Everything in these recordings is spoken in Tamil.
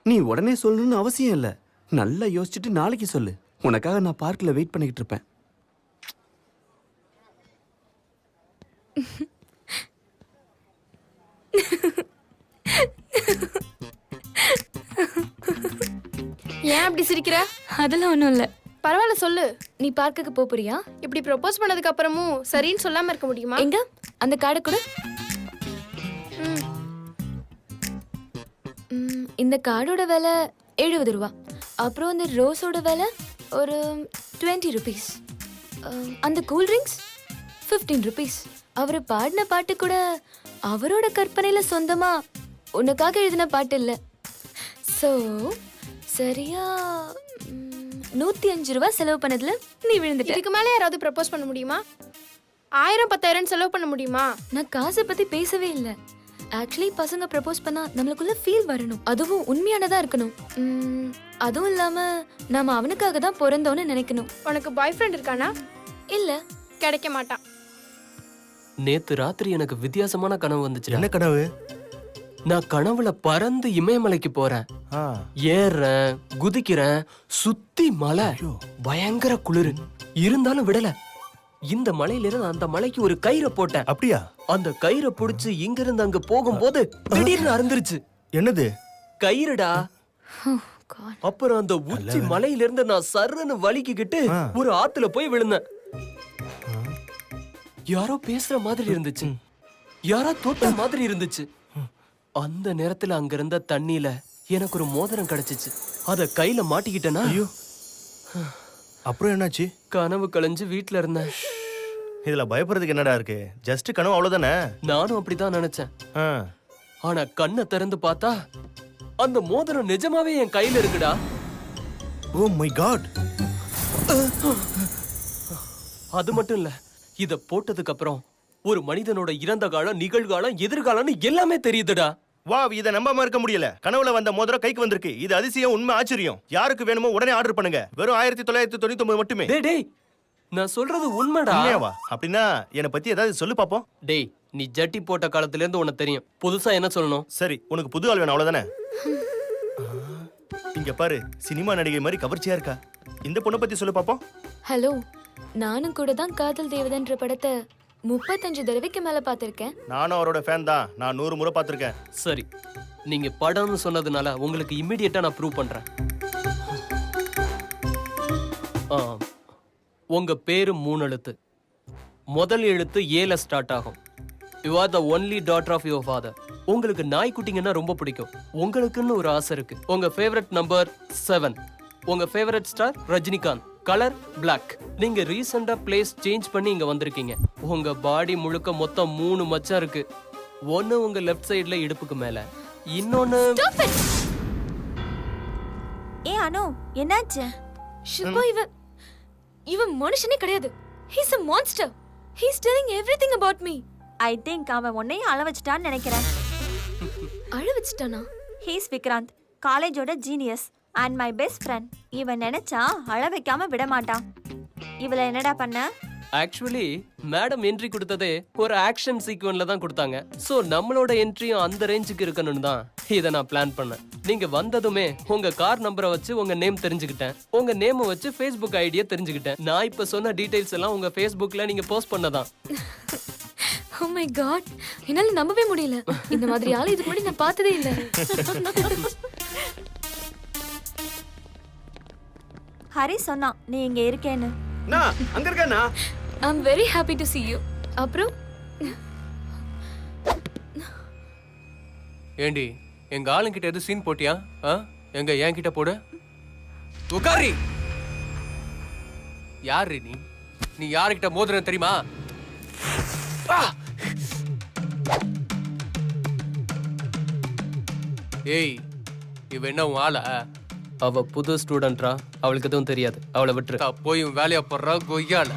நீ உடனே சொல்லணும்னு அவசியம் இல்லை. நல்லா யோசிச்சுட்டு நாளைக்கு சொல்லு. உனக்காக நான் பார்க்கில் வெயிட் பண்ணிக்கிட்டு இருப்பேன். ஏன் அப்படி சிரிக்கிற? அதெல்லாம் ஒன்றும் இல்லை. பரவாயில்ல சொல்லு. நீ பார்க்குக்கு போறியா? இப்படி ப்ரொபோஸ் பண்ணதுக்கு அப்புறமும் சரின்னு சொல்லாம இருக்க முடியுமா? எங்க அந்த கார்டை கூட. இந்த கார்டோட விலை 70 ரூபா. அப்புறம் இந்த ரோஸோட விலை ஒரு 20 ருபீஸ். அந்த கூல் ட்ரிங்க்ஸ் 15 ருபீஸ். அவர் பாடின பாட்டு கூட அவரோட கற்பனையில சொந்தமா உனக்காக எழுதின பாட்டு இல்லை. ஸோ சரியா 105 ரூபா செலவு பண்ணதுல நீ விழுந்துட்ட. இதுக்கு மேலே யாராவது ப்ரப்போஸ் பண்ண முடியுமா? 1000 10,000 செலவு பண்ண முடியுமா? நான் காசை பத்தி பேசவே இல்லை. ஆக்சுவலி பசங்க ப்ரப்போஸ் பண்ணா நம்மளுக்குள்ள ஃபீல் வரணும், அதுவும் உண்மையானதா இருக்கணும். அதுவும் இல்லாம நாம அவனுக்காக தான் பிறந்தோன்னு நினைக்கணும். உனக்கு பாய் ஃப்ரெண்ட் இருக்கானா? இல்ல, கிடைக்க மாட்டான். நேத்து ராத்திரி எனக்கு வித்தியாசமான கனவு வந்துச்சு. என்ன கனவு? நான் கனவுல பறந்து இமயமலைக்கு போறேன். ஏறேன், குதிக்கிறேன், சுத்தி மலை, பயங்கர குளிர். இருந்தாலும் விடல. இந்த மலையில இருந்து அந்த மலைக்கு ஒரு கயிறை போட்டேன். அப்படியா? அந்த கயிறை புடிச்சு இங்க இருந்து அங்க போகும்போது திடீர்னு அறுந்துருச்சு. என்னது? கயிறுடா. அப்புறம் அந்த உச்சி மலையில இருந்து நான் சர்றன்னு வலிக்கிட்டு ஒரு ஆத்துல போய் விழுந்தேன். யாரோ பேசுற மாதிரி இருந்துச்சு, யாரோ தோட்ட மாதிரி இருந்துச்சு. அந்த நேரத்துல அங்க இருந்த தண்ணியில எனக்கு ஒரு மோதிரம் கிடைச்சிச்சு. அத கையில மாட்டிக்கிட்டேனா. ஐயோ, அப்புறம் என்னாச்சு? கனவு கலைஞ்சு வீட்டுல இருந்தேன். இதுல பயப்படுறதுக்கு என்னடா இருக்கு? ஜஸ்ட் கனவு, அவ்வளவுதானே. நானும் அப்படிதான் நினைச்சேன். ஆனா கண்ணை திறந்து பார்த்தா அந்த மோதிரம் நிஜமாவே என் கையில இருக்குடா. Oh my God. அது மட்டும் இல்ல, இத போட்டதுக்கு அப்புறம் ஒரு மனிதனோட இறந்த காலம், நிகழ்காலம், எதிர்காலம்னு எல்லாமே தெரியுதுடா. வா, இத நம்பாம இருக்க முடியல. கனவுல வந்த மோதிரம் கைக்கு வந்திருக்கு. இது அதிசயம், உண்மை, ஆச்சரியம். யாருக்கு வேணுமோ உடனே ஆர்டர் பண்ணுங்க. வெறும் 1999 மட்டுமே. டேய், நான் சொல்றது உண்மைடா. உண்மையாவா? அப்படின்னா என்னை பத்தி ஏதாவது சொல்லு பாப்போம். டேய், நீ ஜட்டி போட்ட காலத்துல இருந்து உனக்கு தெரியும். புதுசா என்ன சொல்லணும்? சரி, உனக்கு புது ஆள் வேணும், அவ்வளவுதானே. இங்க பாரு, சினிமா நடிகை மாதிரி கவர்ச்சியா இருக்கா. இந்த பொண்ணை பத்தி சொல்லு பாப்போம். ஹலோ, நானும் கூட தான் காதல் தேவதன்ற படத்தை 35 தடவைக்கு மேல பாத்திருக்கேன். நானும் அவரோட ஃபேன் தான். நான் 100 முறை பாத்திருக்கேன். சரி, நீங்க படம்னு சொன்னதுனால உங்களுக்கு இமிடியேட்டா நான் ப்ரூவ் பண்றேன். உங்க பேரு 3 எழுத்து. முதல் எழுத்து ஏல ஸ்டார்ட் ஆகும். You are the only daughter of your father. உங்களுக்கு நாய்க்குட்டிங்கன்னா ரொம்ப பிடிக்கும். உங்களுக்குன்னு ஒரு ஆசை இருக்கு. உங்க ஃபேவரட் நம்பர் 7. உங்க favourite star Rajinikanth. Colour black. நீங்க ரீசெண்டா பிளேஸ் சேஞ்ச் பண்ணி இங்க வந்திருக்கீங்க. உங்க பாடி முழுக்க மொத்தம் 3 மச்சம் இருக்கு. ஒன்னு உங்க லெஃப்ட் சைடுல இடுப்புக்கு மேல, இன்னொன்னு. ஏ அனு, என்னாச்சு? ஷிபா, இவன் மனுஷனே கிடையாது. He's a monster. He's telling everything about me. I think அவன் உன்னையும் அழ வச்சிட்டான்னு நினைக்கிறேன். அழ வச்சிட்டானா? ஹீஸ் விக்ராந்த், காலேஜோட genius and my best friend. இவன் நினைச்சா அழ வைக்காம விட மாட்டான். இவள என்னடா பண்ண? ஆக்சுவலி மேடம் என்ட்ரி கொடுத்ததே ஒரு ஆக்ஷன் சீக்வன்ஸ்ல தான் கொடுத்தாங்க. சோ நம்மளோட என்ட்ரியும் அந்த ரேஞ்சுக்கு இருக்கணும்னு தான் இதை நான் பிளான் பண்ணேன். நீங்க வந்ததுமே உங்க கார் நம்பரை வச்சு உங்க நேம் தெரிஞ்சுக்கிட்டேன். உங்க நேமை வச்சு ஃபேஸ்புக் ஐடியை தெரிஞ்சுக்கிட்டேன். நான் இப்ப சொன்ன டீடைல்ஸ் எல்லாம் உங்க ஃபேஸ்புக்ல நீங்க போஸ்ட் பண்ணதான். Oh my god, என்னால நம்பவே முடியல. இந்த மாதிரி ஆளை இதுக்கு முன்னாடி நான் பார்த்ததே இல்ல. ஹரி சொன்னான் நீ இங்க இருக்கேன்னு. நான் அங்க இருக்கேனா? I'm very happy to see you. அப்புறம் ஏண்டி, எங்க ஆளுங்கிட்ட எது சீன் போட்டியா? எங்க என் கிட்ட போடு. உட்காரி. யாரு நீ? நீ யாருக்கிட்ட மோதிரம் தெரியுமா? ஏய், இவ என்ன உன் ஆளா? அவ புது ஸ்டூடெண்ட்ரா, அவளுக்கு எதுவும் தெரியாது. அவளை விட்டுரு. போய் வேலையா போடுறா கொய்யால.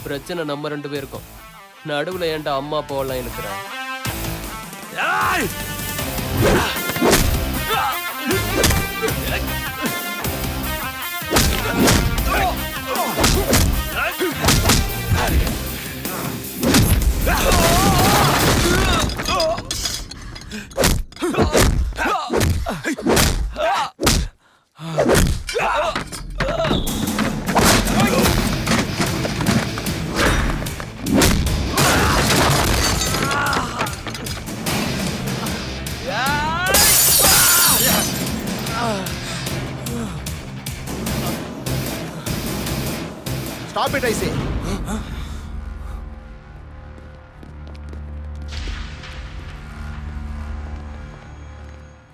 பிரச்சனை நம்ம 2 பேருக்கும். நடுவுல ஏன்டா அம்மா அப்பாவெல்லாம் இருக்கிறேன்? ஸ்டாப் இட் ஐ சே.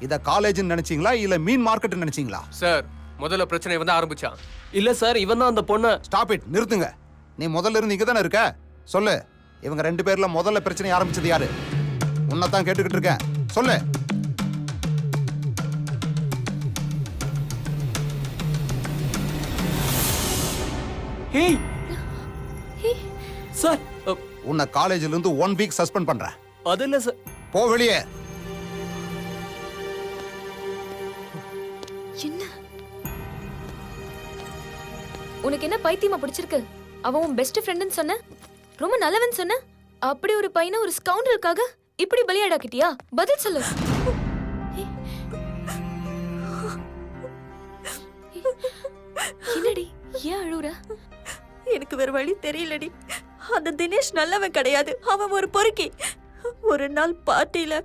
இத காலேஜ்னு நினைச்சீங்களா இல்ல மீன் மார்க்கெட் நினைச்சீங்களா? சார் முதல்ல பிரச்சனை வந்து ஆரம்பிச்சான். இல்ல சார், இவன் தான் அந்த பொண்ணை. ஸ்டாப் இட், நிறுத்துங்க. நீ முதல்ல இருந்து இங்க தானே இருக்க. சொல்லு, இவங்க 2 பேர்ல முதல்ல பிரச்சனை ஆரம்பிச்சது யாரு? உன்னைத்தான் கேட்டுக்கிட்டு இருக்கேன், சொல்லு. ஹேய் சார், உன்னை காலேஜ்ல இருந்து 1 வீக் சஸ்பெண்ட் பண்றேன். அது இல்ல சார். போ வெளியே. என்ன உனக்கு என்ன பைத்தியமா பிடிச்சிருக்கு? அவன் உன் பெஸ்ட் ஃப்ரெண்டுன்னு சொன்ன, ரொம்ப நல்லவன் சொன்ன. அப்படி ஒரு பையனை ஒரு ஸ்கவுண்டலுக்காக இப்படி பலியாடாக்கிட்டியா? பதில் சொல்லு. என்னடி, ஏன் அழுவுற? எனக்கு வேற வழி தெரியலடி. அந்த தினேஷ் நல்லவன் கிடையாது, அவன் ஒரு பொறுக்கி. ஒரு நாள் பார்ட்டியில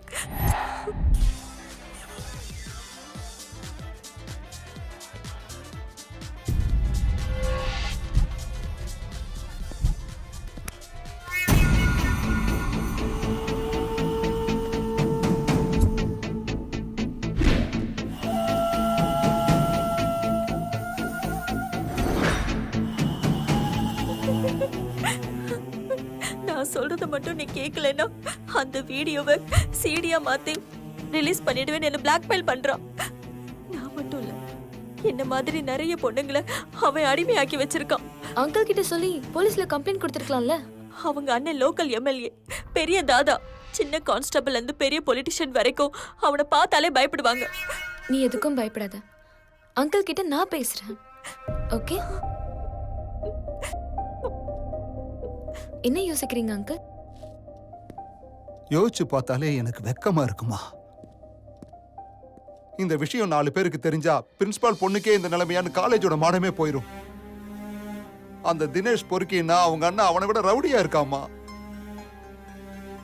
நான் சொல்றத மட்டும் நீ கேட்கலன்னா அந்த வீடியோவை சிடியா மாத்தி ரிலீஸ் பண்ணிடுவேன் என்ன பிளாக்மெயில் பண்றான். நான் மட்டும் இல்ல, என்ன மாதிரி நிறைய பொண்ணுங்களை அவன் அடிமையாக்கி வச்சிருக்கான். அங்கிள் கிட்ட சொல்லி போலீஸ்ல கம்ப்ளைண்ட் கொடுத்துருக்கலாம்ல. அவங்க அண்ணன் லோக்கல் எம்எல்ஏ, பெரிய தாதா, சின்ன கான்ஸ்டபிள் இருந்து பெரிய பொலிட்டிஷியன் வரைக்கும் அவனை பார்த்தாலே பயப்படுவாங்க. நீ எதுக்கும் பயப்படாத, அங்கிள் கிட்ட நான் பேசுறேன். ஓகே? என்ன யோசிக்கிறீங்க அங்கிள்? யோசிச்சு பார்த்தாலே எனக்கு வெக்கமா இருக்குமா. இந்த விஷயம் 4 பேருக்கு தெரிஞ்சா பிரின்சிபால் பொண்ணுக்கே இந்த நிலைமையான்னு காலேஜோட மானமே போயிரும். அந்த தினேஷ் பொறுக்கின்னா அவங்க அண்ணா அவனை விட ரவுடியா இருக்காமா.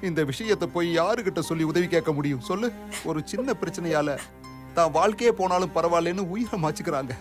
இந்த விஷயத்தை போய் யாருகிட்ட சொல்லி உதவி கேட்க முடியும் சொல்லு? ஒரு சின்ன பிரச்சனையால தான் வாழ்க்கையே போனாலும் பரவாயில்லன்னு உயிரை மாச்சுக்கிறாங்க.